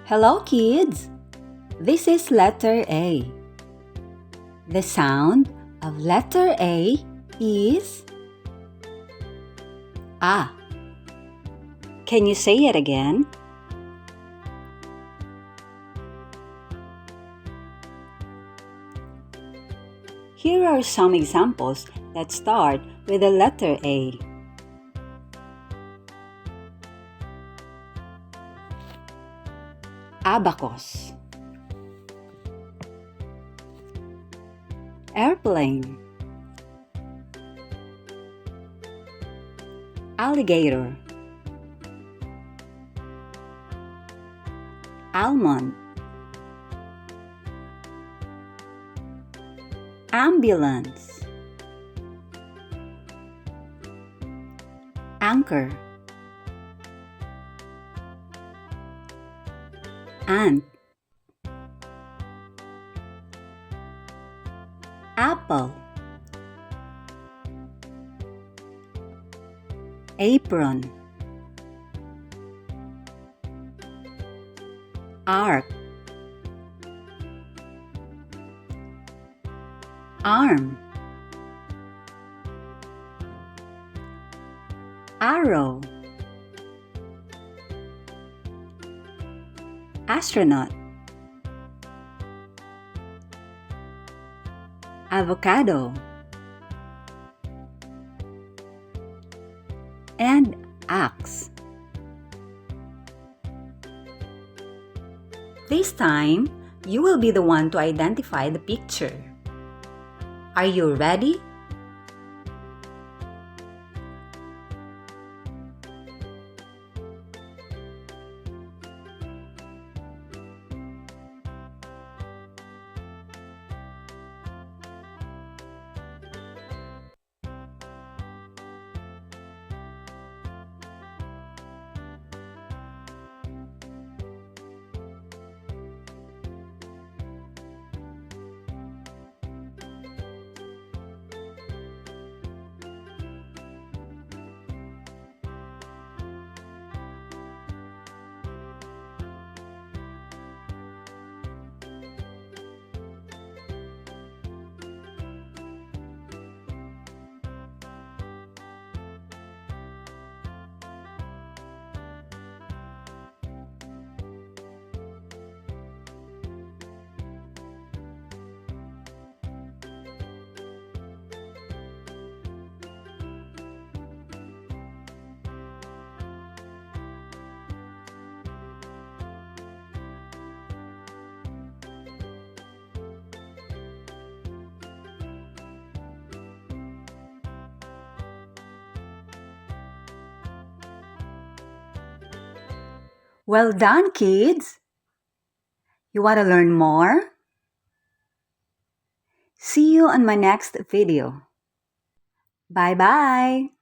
Hello, kids! This is letter A. The sound of letter A is A. Can you say it again? Here are some examples that start with the letter A. Abacus, airplane, alligator, almond, ambulance, anchor, ant, apple, apron, arc, arm, arrow, astronaut, avocado, and axe. This time, you will be the one to identify the picture. Are you ready? Well done, kids! You want to learn more? See you on my next video. Bye-bye!